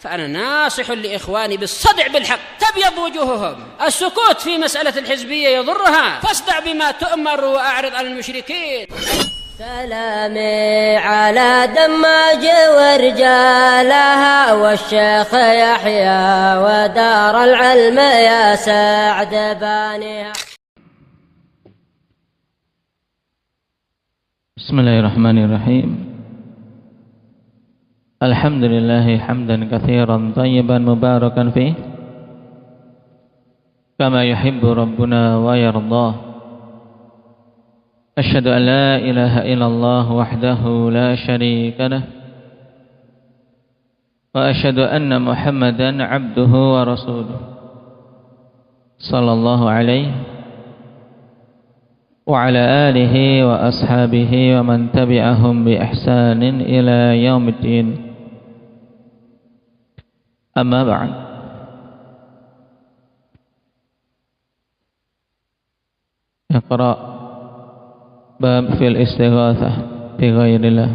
فأنا ناصح لإخواني بالصدع بالحق، تبيض وجوههم. السكوت في مسألة الحزبية يضرها، فاصدع بما تؤمر وأعرض عن المشركين. سلامي على دماج ورجالها والشيخ يحيى ودار العلم يا سعد بانيها. بسم الله الرحمن الرحيم. الحمد لله حمدا كثيرا طيبا مباركا فيه كما يحب ربنا ويرضاه. أشهد أن لا إله إلا الله وحده لا شريك له، وأشهد أن محمدا عبده ورسوله صلى الله عليه وعلى آله وأصحابه ومن تبعهم بإحسان إلى يوم الدين. أما بعد، اقرأ باب في الاستغاثة بغير الله.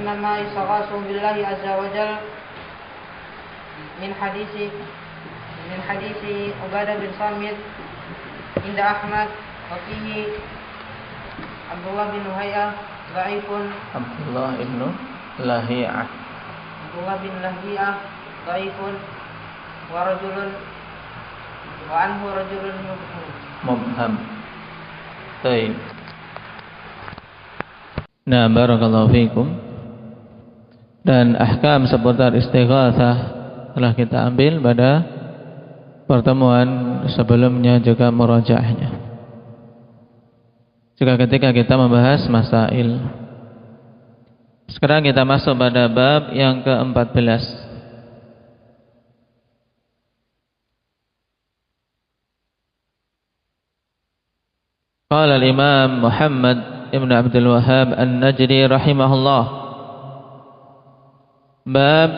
إنما يستغاثوا بالله عز وجل من حديث عبادة بن صامت عند أحمد، وفيه عبد الله بن لهيعة ضعيف. عبد الله بن لهيعة ضعيف، وعنه رجل مبهم. طيب. Nah, barakallahu fikum. Dan ahkam seputar istighatsah telah kita ambil pada pertemuan sebelumnya, juga murajaahnya. Juga ketika kita membahas masail. Sekarang kita masuk pada bab yang ke-14. Qala al-Imam Muhammad Ibn Abdul Wahhab An-Najdi rahimahullah, bab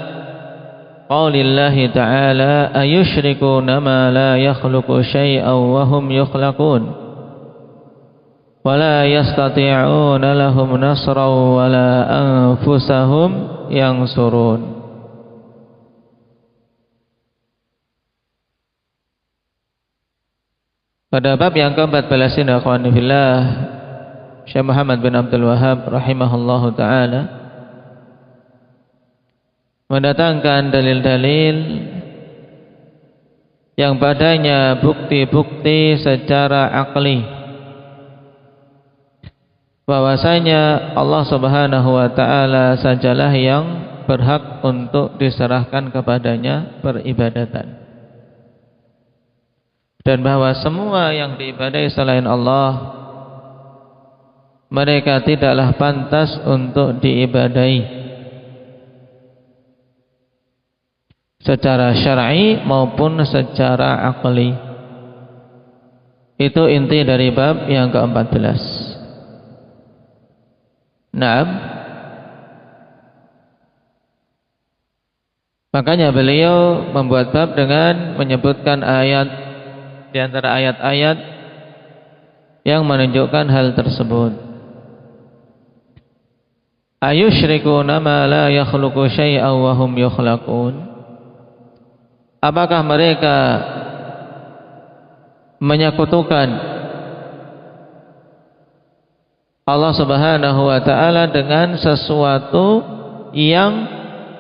qaulillahi ta'ala ayushrikuna ma la yakhluqu syai'an wa hum yukhlaqun wa la yastati'una lahum nasran wa la anfusahum yansurun. Pada bab yang ke-14 ini, akhwani fillah, Syekh Muhammad bin Abdul Wahhab rahimahullahu ta'ala mendatangkan dalil-dalil yang padanya bukti-bukti secara akli bahwasanya Allah subhanahu wa ta'ala sajalah yang berhak untuk diserahkan kepadanya peribadatan, dan bahwa semua yang diibadahi selain Allah mereka tidaklah pantas untuk diibadahi secara syar'i maupun secara akli. Itu inti dari bab yang ke-14. Naam. Makanya beliau membuat bab dengan menyebutkan ayat di antara ayat-ayat yang menunjukkan hal tersebut. Ayusyrikuna ma la yakhluqu syai'an wa hum yukhlaqun. Apakah mereka menyekutukan Allah Subhanahu wa taala dengan sesuatu yang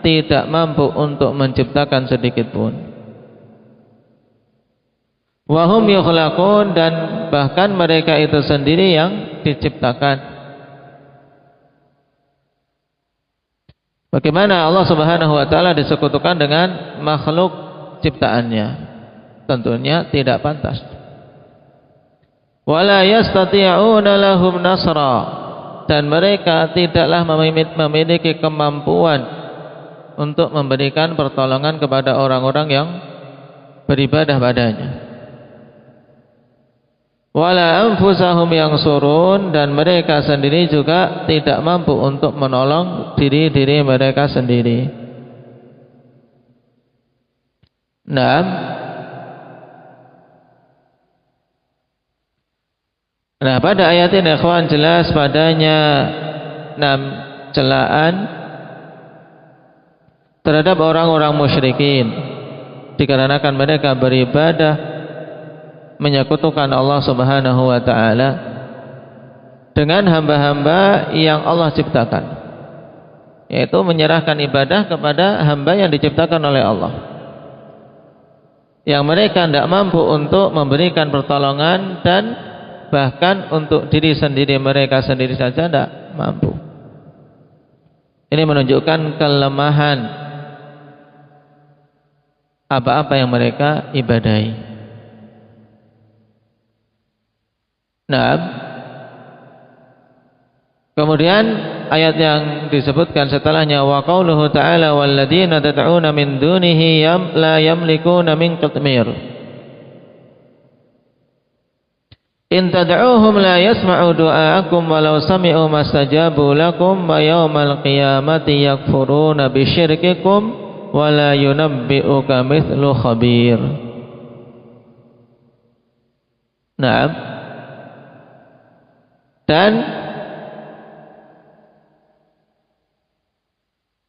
tidak mampu untuk menciptakan sedikit pun. Wa hum yukhlaqun, dan bahkan mereka itu sendiri yang diciptakan. Bagaimana Allah Subhanahu wa taala disekutukan dengan makhluk ciptaannya? Tentunya tidak pantas. Wala yastati'una lahum nasra, dan mereka tidaklah memiliki kemampuan untuk memberikan pertolongan kepada orang-orang yang beribadah padanya. Wala anfusahum yansurun, dan mereka sendiri juga tidak mampu untuk menolong diri-diri mereka sendiri. Nah, pada ayat ini ikhwan jelas padanya celaan terhadap orang-orang musyrikin, dikarenakan mereka beribadah menyekutukan Allah Subhanahu wa taala dengan hamba-hamba yang Allah ciptakan, yaitu menyerahkan ibadah kepada hamba yang diciptakan oleh Allah, yang mereka tidak mampu untuk memberikan pertolongan, dan bahkan untuk diri sendiri mereka sendiri saja tidak mampu. Ini menunjukkan kelemahan apa-apa yang mereka ibadahi. Nah, kemudian ayat yang disebutkan setelahnya, wa qauluhu ta'ala walladzina tad'una min dunihi la yamlikuna min qitmir in tad'uuhum la yasma'u du'aakum walau sami'u mastajabu lakum wa yawmal qiyamati yakfuruna bisyirkikum wala yunabbi'uka mithlu khabir. Nah, dan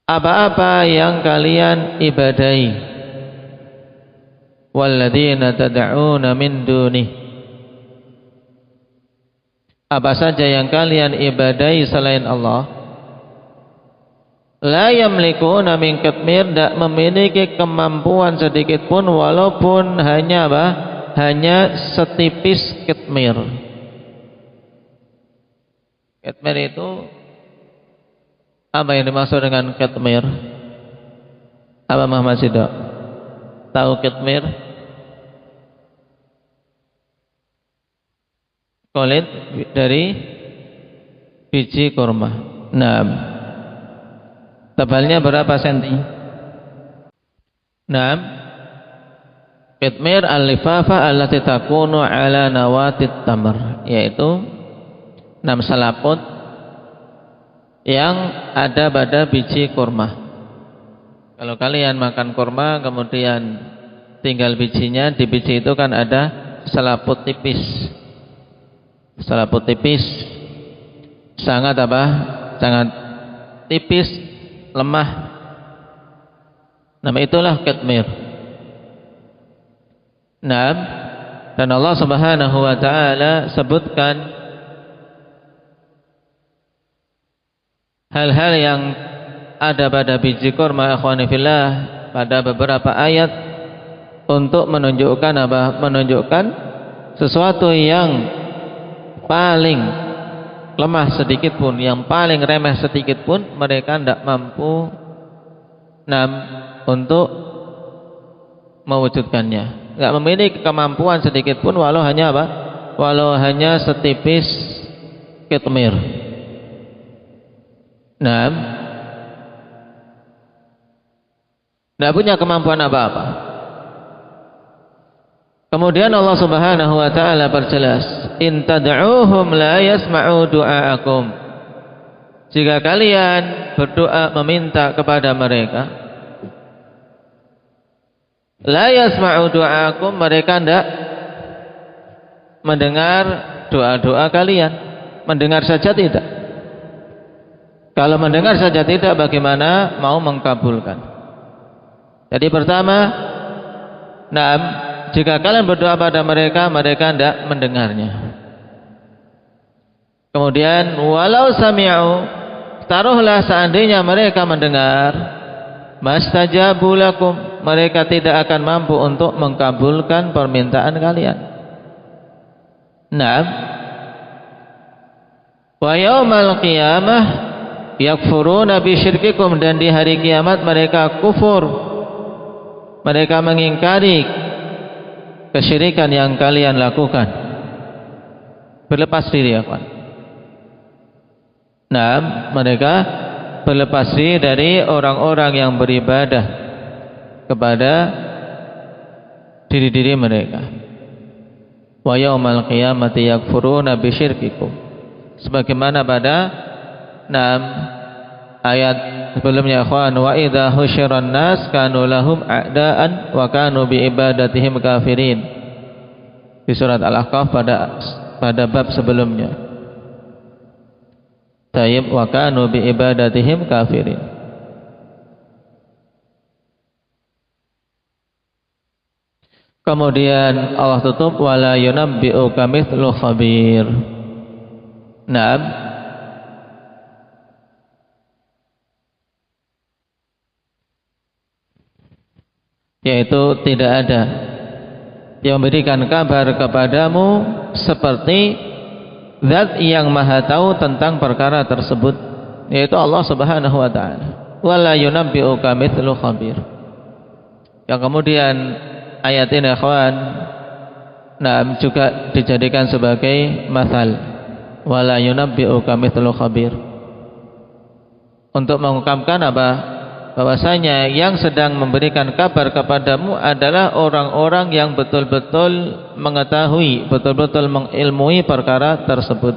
apa-apa yang kalian ibadahi, walladzina tad'una min dunih, apa saja yang kalian ibadahi selain Allah, la yamlikuna min qitmir, tidak memiliki kemampuan sedikit pun, walaupun hanya apa? Hanya setipis qitmir. Qitmir itu apa yang dimaksud dengan qitmir? Apa Muhammad Sidok? Tahu qitmir? Kulit dari biji kurma. Nah, tebalnya berapa senti? Naam. Qitmir al-lifafa allati takunu ala nawatit tamr, yaitu 6 selaput yang ada pada biji kurma. Kalau kalian makan kurma kemudian tinggal bijinya, di biji itu kan ada selaput tipis. Selaput tipis sangat apa? Sangat tipis, lemah. Nama itulah qitmir. Nah, dan Allah Subhanahu wa taala sebutkan hal-hal yang ada pada biji kurma, ikhwani fillah, pada beberapa ayat untuk menunjukkan apa? Menunjukkan sesuatu yang paling lemah sedikit pun, yang paling remeh sedikit pun, mereka tidak mampu untuk mewujudkannya, tidak memiliki kemampuan sedikit pun, walau hanya apa? Walau hanya setipis qitmir. Nah, tidak punya kemampuan apa-apa. Kemudian Allah Subhanahu wa taala perjelas, in tad'uuhum la yasma'u du'aakum. Jika kalian berdoa meminta kepada mereka, La yasma'u du'aakum, mereka tidak mendengar doa-doa kalian. Mendengar saja tidak. Kalau mendengar saja tidak, bagaimana mau mengkabulkan? Jadi pertama, jika kalian berdoa pada mereka, mereka tidak mendengarnya. Kemudian walau sami'u, taruhlah seandainya mereka mendengar, mastajabu lakum, mereka tidak akan mampu untuk mengkabulkan permintaan kalian. Wa yaumal qiyamah yakfuruna bi syirkikum, dan di hari kiamat mereka kufur, mereka mengingkari kesyirikan yang kalian lakukan. Berlepas diri, ya kawan. Mereka berlepas diri dari orang-orang yang beribadah kepada diri-diri mereka. Wa yaumal qiyamati yakfuruna bi syirkikum, sebagaimana pada ayat sebelumnya, ikhwan, wa idza husyiran nas kanu lahum a'daan wa kanu bi ibadatihim kafirin, di surat Al-Ahqaf pada bab sebelumnya. Tayyib, wa kanu bi ibadatihim kafirin. Kemudian Allah tutup, wala yunabbi'uka mithlu khabir. Yaitu tidak ada yang memberikan kabar kepadamu seperti zat yang maha tahu tentang perkara tersebut, yaitu Allah Subhanahu wa ta'ala. Wala yunabbi'uka mithlu khabir. Yang kemudian ayat ini, ikhwan, juga dijadikan sebagai mathal, wala yunabbi'uka mithlu khabir, untuk mengungkapkan apa? Bahwasanya yang sedang memberikan kabar kepadamu adalah orang-orang yang betul-betul mengetahui, betul-betul mengilmui perkara tersebut.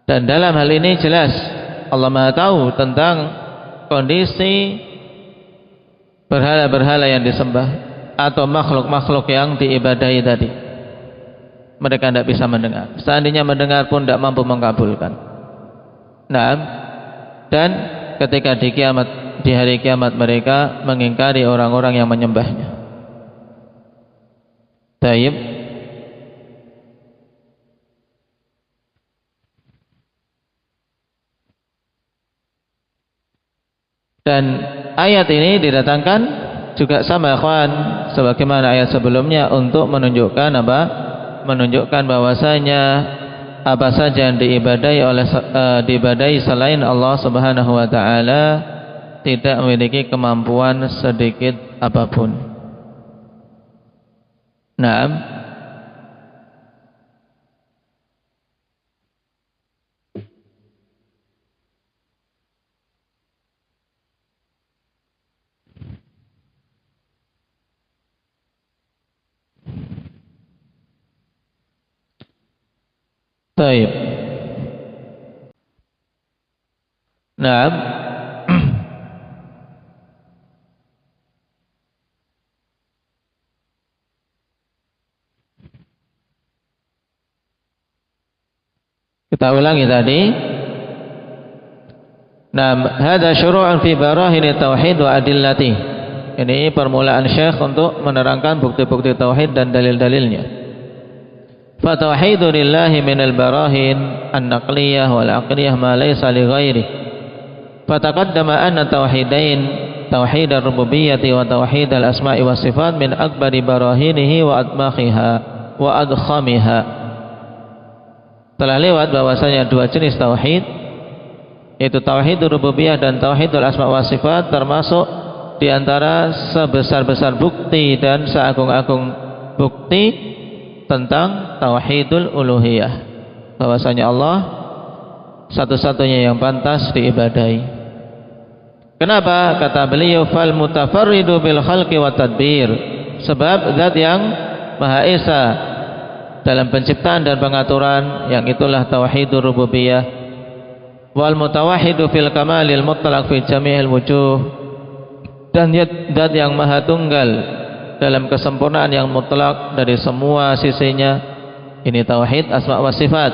Dan dalam hal ini jelas Allah Maha tahu tentang kondisi berhala-berhala yang disembah atau makhluk-makhluk yang diibadahi tadi. Mereka tidak bisa mendengar. Seandainya mendengar pun tidak mampu mengabulkan. Dan ketika di hari kiamat mereka mengingkari orang-orang yang menyembahnya. Tayyib. Dan ayat ini didatangkan juga sama, ikhwan, sebagaimana ayat sebelumnya, untuk menunjukkan apa? Menunjukkan bahwasanya apa saja yang diibadahi selain Allah Subhanahu wa taala tidak memiliki kemampuan sedikit apapun. Baik. Kita ulangi tadi. Hadza syuru'un fi barahin tauhid wa adillati. Ini permulaan Syekh untuk menerangkan bukti-bukti tauhid dan dalil-dalilnya. Fatauhidu lillahi minal barahin an-naqliyah wal aqliyah ma laysa li ghairihi. Fataqaddama anna tauhidain, tauhid ar-rububiyyah wa tauhid al-asma'i was sifat, min akbari barahinihi wa admakhiha wa adkhamiha. Telah lewat bahwasanya dua jenis tauhid, yaitu tauhid rububiyah dan tauhid al-asma' was sifat, termasuk di antara sebesar-besar bukti dan seagung-agung bukti tentang tauhidul uluhiyah, bahwasanya Allah satu-satunya yang pantas diibadahi. Kenapa? Kata beliau, fal mutafarridu bil khalqi wa tadbir, sebab zat yang Maha Esa dalam penciptaan dan pengaturan, yang itulah tauhidur rububiyah. Wal mutawahhidu fil kamalil mutlaq fi jami'il wujuh, dan zat yang maha tunggal dalam kesempurnaan yang mutlak dari semua sisinya. Ini tauhid asma wa sifat.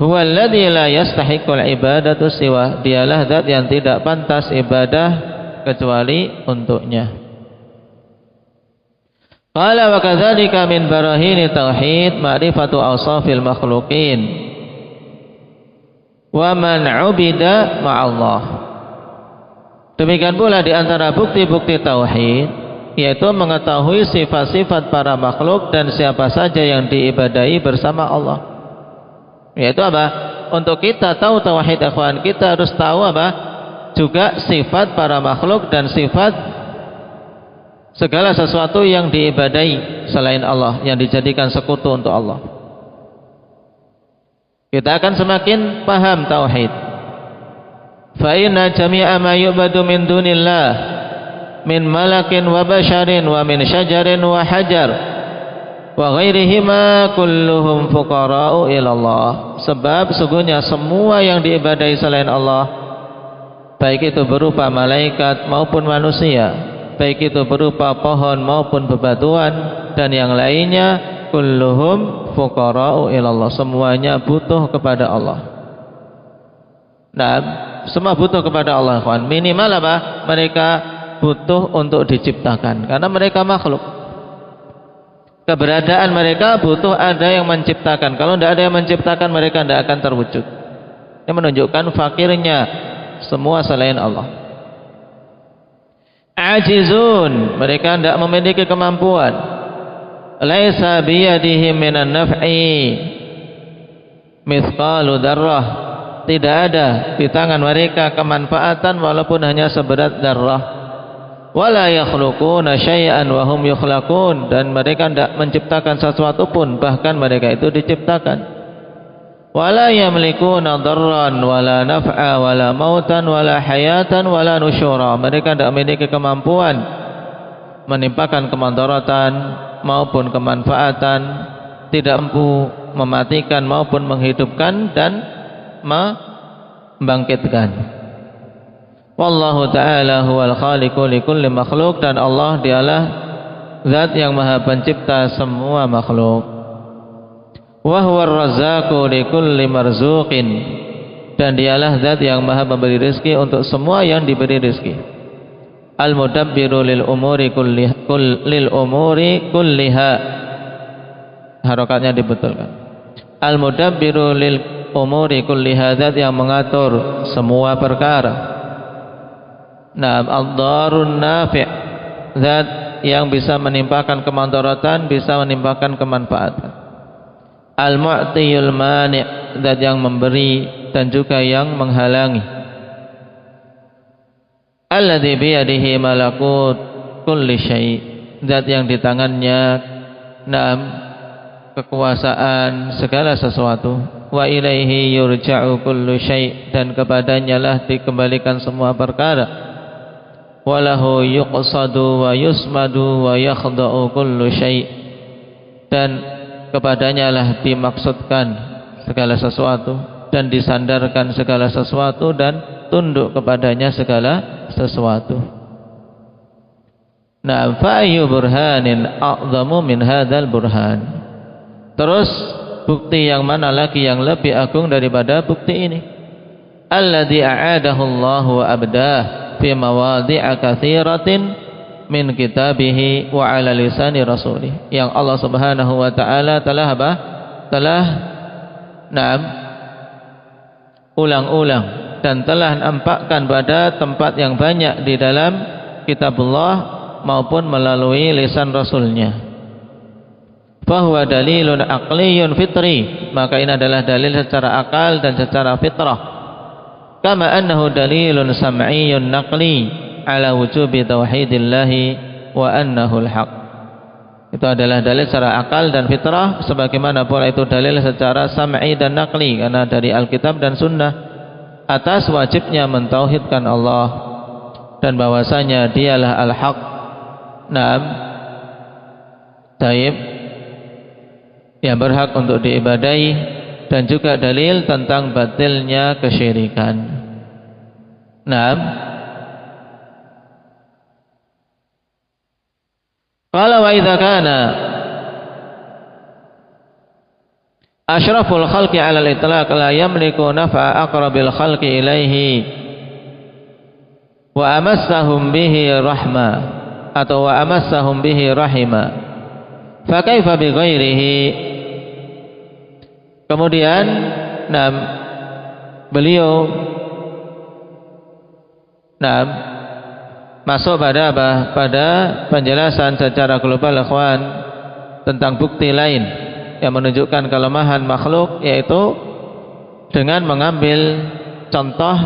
Huwa alladzi la yastahiqul ibadatu siwa, dialah zat yang tidak pantas ibadah kecuali untuknya. Qala wa kadzalika min barahini tauhid ma'rifatu awsafil makhluqin wa man 'ubida ma'allah. Demikian pula di antara bukti-bukti tauhid yaitu mengetahui sifat-sifat para makhluk dan siapa saja yang diibadahi bersama Allah. Yaitu apa? Untuk kita tahu tauhid ikhwan, kita harus tahu apa? Juga sifat para makhluk dan sifat segala sesuatu yang diibadahi selain Allah, yang dijadikan sekutu untuk Allah. Kita akan semakin paham tauhid. Fa inna jami'a ma yu'badu min dunillah min malakin wa basharin wa min syajarin wa hajar wa ghairihima kulluhum fuqara'u ilallah. Sebab sungguhnya semua yang diibadahi selain Allah, baik itu berupa malaikat maupun manusia, baik itu berupa pohon maupun bebatuan dan yang lainnya, kulluhum fuqara'u ilallah, semuanya butuh kepada Allah. Nah, semua butuh kepada Allah, kawan. Minimal apa? Mereka butuh untuk diciptakan karena mereka makhluk. Keberadaan mereka butuh ada yang menciptakan. Kalau tidak ada yang menciptakan, mereka tidak akan terwujud. Ini menunjukkan fakirnya semua selain Allah. Ajizun, mereka tidak memiliki kemampuan. Laisa biyadihim minan naf'i mithqalu darrah, tidak ada di tangan mereka kemanfaatan walaupun hanya seberat darrah. Wala yakhluquna syai'an wa hum yukhlaqun, dan mereka tidak menciptakan sesuatu pun, bahkan mereka itu diciptakan. Wala yamlikuna darran wala naf'a wala mautan wala hayatan wala nusyura, mereka tidak memiliki kemampuan menimpakan kemudaratan maupun kemanfaatan, tidak mampu mematikan maupun menghidupkan dan membangkitkan. Wallahu ta'ala huwal khaliqu likulli makhluk, dan Allah dialah zat yang maha pencipta semua makhluk. Wa huwar razzaqu likulli marzuqin, dan dialah zat yang maha memberi rezeki untuk semua yang diberi rezeki. Al mudabbiru lil umuri kulliha, harokatnya dibetulkan. Al mudabbiru lil umuri kulliha, zat yang mengatur semua perkara. Naam, ad-darun nafi', zat yang bisa menimpakan kemudaratan, bisa menimpakan kemanfaatan. Al-mu'tiyul mani', zat yang memberi dan juga yang menghalangi. Alladzi biyadihi malakut kulli syai', zat yang di tangannya naam kekuasaan segala sesuatu. Wa ilaihi yurja'u kullu syai', dan kepadanya lah dikembalikan semua perkara. Walahu yuqsadu wa yusmadu wa yakhda'u kullu syai', dan kepadanya lah dimaksudkan segala sesuatu dan disandarkan segala sesuatu dan tunduk kepadanya segala sesuatu. Nah, fa ayyu burhanin a'zamu min hadzal burhan. Terus bukti yang mana lagi yang lebih agung daripada bukti ini? Alladzi a'adahu Allah wa abdah fi mawadhi'a katsiratin min kitabihi wa ala lisani rasulih, yang Allah Subhanahu wa taala telah ulang-ulang dan telah nampakkan pada tempat yang banyak di dalam kitabullah maupun melalui lisan rasulnya. Fahuwa dalilun aqliyun fitri, maka ini adalah dalil secara akal dan secara fitrah. Kama annahu dalilun sam'iyyun naqli ala wujubi tauhidillahi wa annahu al-haq. Itu adalah dalil secara akal dan fitrah, sebagaimana pula itu dalil secara sam'i dan naqli, karena dari Alkitab dan Sunnah atas wajibnya mentauhidkan Allah dan bahwasanya dialah al-haq. Naam, taib, yang berhak untuk diibadahi, dan juga dalil tentang batilnya kesyirikan. Naam, Qala wa idza kana asyraful khalqi 'ala al-itlaq la yamliku naf'a aqrabil khalqi ilaihi wa amassahum bihi rahma atau wa amassahum bihi rahima fa kaifa bi ghairihi. Kemudian beliau masuk pada apa? Pada penjelasan secara global ikhwan tentang bukti lain yang menunjukkan kelemahan makhluk, yaitu dengan mengambil contoh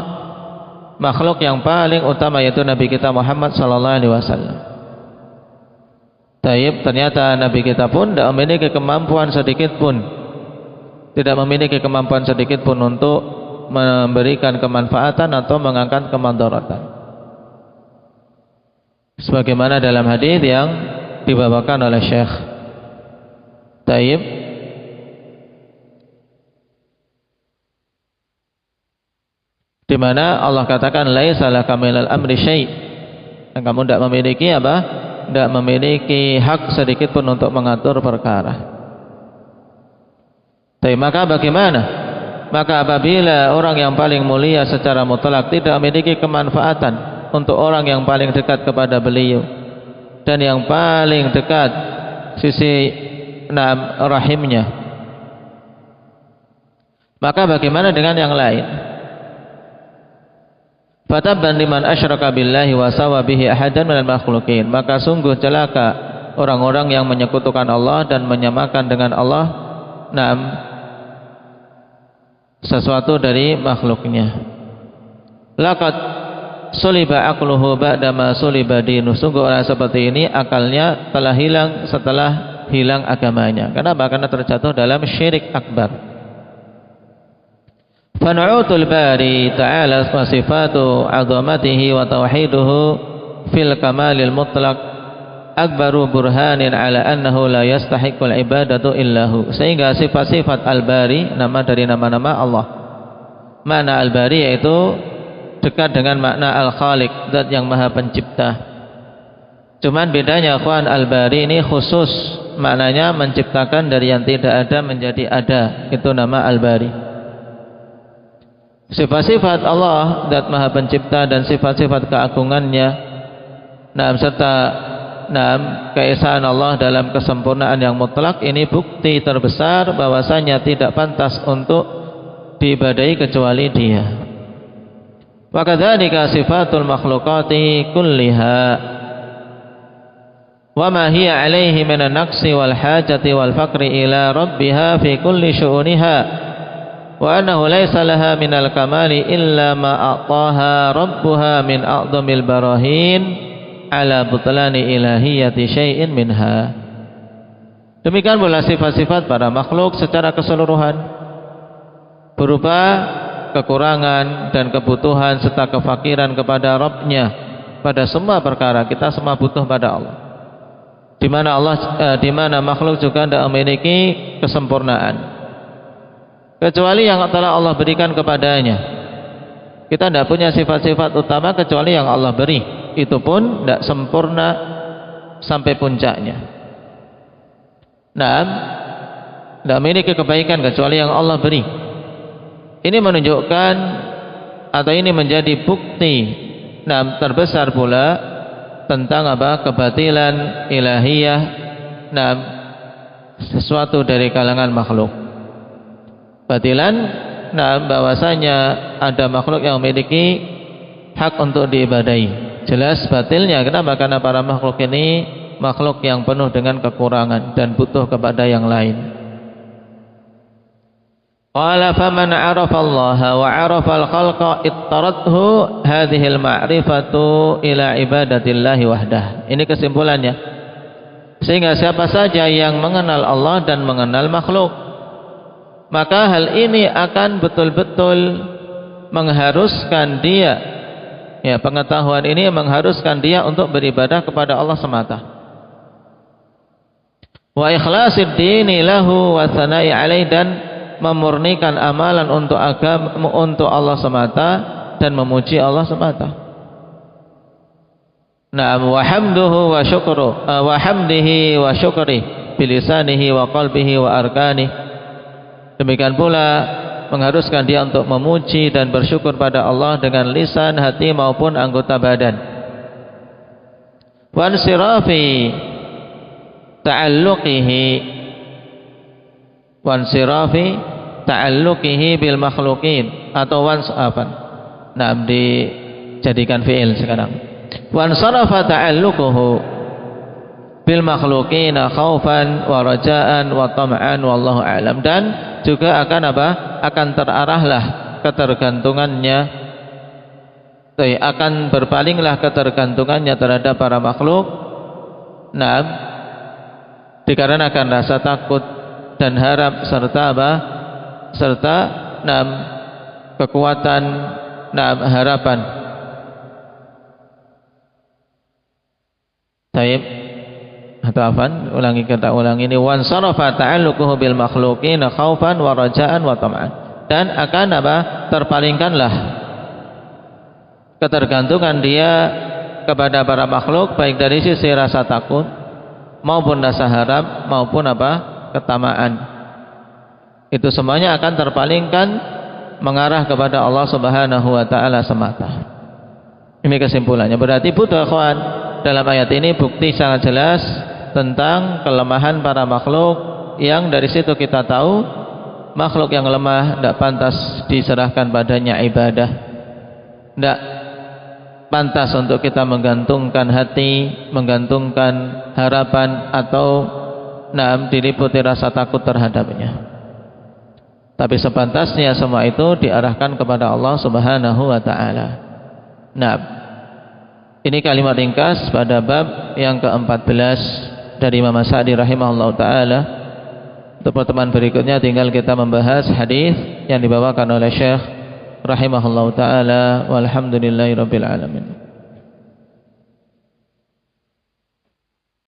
makhluk yang paling utama, yaitu Nabi kita Muhammad sallallahu alaihi wasallam. Taib, ternyata Nabi kita pun tidak memiliki kemampuan sedikit pun untuk memberikan kemanfaatan atau mengangkat kemandaratan. Sebagaimana dalam hadis yang dibawakan oleh Syekh. Taib, di mana Allah katakan laisa laka minal amri syai', dan kamu tidak memiliki apa? Tidak memiliki hak sedikit pun untuk mengatur perkara. Tapi maka bagaimana? Maka apabila orang yang paling mulia secara mutlak tidak memiliki kemanfaatan untuk orang yang paling dekat kepada beliau dan yang paling dekat sisi rahimnya, maka bagaimana dengan yang lain? Fatabban liman asyraka billahi wa sawa bihi ahadan minal makhluqin. Maka sungguh celaka orang-orang yang menyekutukan Allah dan menyamakan dengan Allah sesuatu dari makhluknya. Laqad suliba aqluhu ba'dama suliba dinuh. Sungguh orang seperti ini akalnya telah hilang setelah hilang agamanya. Kenapa? Karena terjatuh dalam syirik akbar. Fanu'utul bari ta'ala wa sifatu 'azamatihi wa tauhiduhu fil kamalil mutlaq akbaru burhanin ala annahu la yastahiqul ibadatu illahu. Sehingga sifat-sifat al-bari, nama dari nama-nama Allah. Makna al-bari yaitu dekat dengan makna al-khaliq, zat yang maha pencipta. Cuman bedanya ikhwan, al-bari ini khusus, maknanya menciptakan dari yang tidak ada menjadi ada. Itu nama al-bari. Sifat-sifat Allah, zat maha pencipta, dan sifat-sifat keagungannya serta keesaan Allah dalam kesempurnaan yang mutlak, ini bukti terbesar bahwasanya tidak pantas untuk diibadahi kecuali Dia. Wa kadzalika sifatul makhluqati kulliha wa ma hiya alaihi minan naqsi wal hajati wal faqri ila rabbiha fi kulli syu'uniha wa annahu laysa laha minal kamali illa ma a'taha rabbuha min a'dhamil barahin ala butlani ilahiyati syai'in minha. Demikian pula sifat-sifat para makhluk secara keseluruhan berupa kekurangan dan kebutuhan serta kefakiran kepada Rabbnya pada semua perkara. Kita semua butuh pada Allah, di mana makhluk juga tidak memiliki kesempurnaan kecuali yang telah Allah berikan kepadanya. Kita tidak punya sifat-sifat utama kecuali yang Allah beri, itu pun tidak sempurna sampai puncaknya. Tidak memiliki kebaikan kecuali yang Allah beri. Ini menunjukkan atau ini menjadi bukti terbesar pula tentang apa? Kebatilan ilahiyah sesuatu dari kalangan makhluk. Batilan bahwasanya ada makhluk yang memiliki hak untuk diibadahi. Jelas batilnya. Kenapa? Karena para makhluk ini makhluk yang penuh dengan kekurangan dan butuh kepada yang lain. Qala faman 'arafa Allah wa 'arafa al-khalqa ittarathu hadhihi al-ma'rifatu ila ibadatillahi wahdah. Ini kesimpulannya. Sehingga siapa saja yang mengenal Allah dan mengenal makhluk, maka hal ini akan betul-betul mengharuskan dia, pengetahuan ini mengharuskan dia untuk beribadah kepada Allah semata. Wa ikhlasid dini lahu wa tsana'i alaih, dan memurnikan amalan untuk agama, untuk Allah semata, dan memuji Allah semata. Na'am wa hamduhu wa syukru wa hamdihi wa syukri bilisanihi wa qalbihi wa arkani. Demikian pula mengharuskan dia untuk memuji dan bersyukur pada Allah dengan lisan, hati maupun anggota badan. Wa ansirafi ta'alluqihi wa ansirafi ta'alluqihi bil makhluqin atau Na'am dijadikan fi'il sekarang. Wa ansarafa ta'alluquhu bil makhluqina khaufan wa rajaan wa tam'an wallahu a'lam. Dan juga akan akan terarahlah ketergantungannya, akan berpalinglah ketergantungannya terhadap para makhluk, na'am, dikarenakan rasa takut dan harap serta na'am kekuatan, na'am harapan. Taib atau afan, kita ulangi ini. Wan sarafa ta'alluquhu bil makhluqina khaufan wa rajaan wa tam'an. Dan akan terpalingkanlah ketergantungan dia kepada para makhluk, baik dari sisi rasa takut maupun rasa harap maupun ketamaan. Itu semuanya akan terpalingkan mengarah kepada Allah Subhanahu wa taala semata. Ini kesimpulannya. Berarti butuh ikhwan, dalam ayat ini bukti sangat jelas tentang kelemahan para makhluk, yang dari situ kita tahu makhluk yang lemah tidak pantas diserahkan padanya ibadah, tidak pantas untuk kita menggantungkan hati, menggantungkan harapan atau diliputi rasa takut terhadapnya. Tapi sepantasnya semua itu diarahkan kepada Allah Subhanahu wa taala. Nah, ini kalimat ringkas pada bab yang ke-14 dari Imam As-Sa'di rahimahullah ta'ala. Untuk pertemuan berikutnya tinggal kita membahas hadis yang dibawakan oleh Syekh rahimahullah ta'ala. Walhamdulillahi rabbil alamin.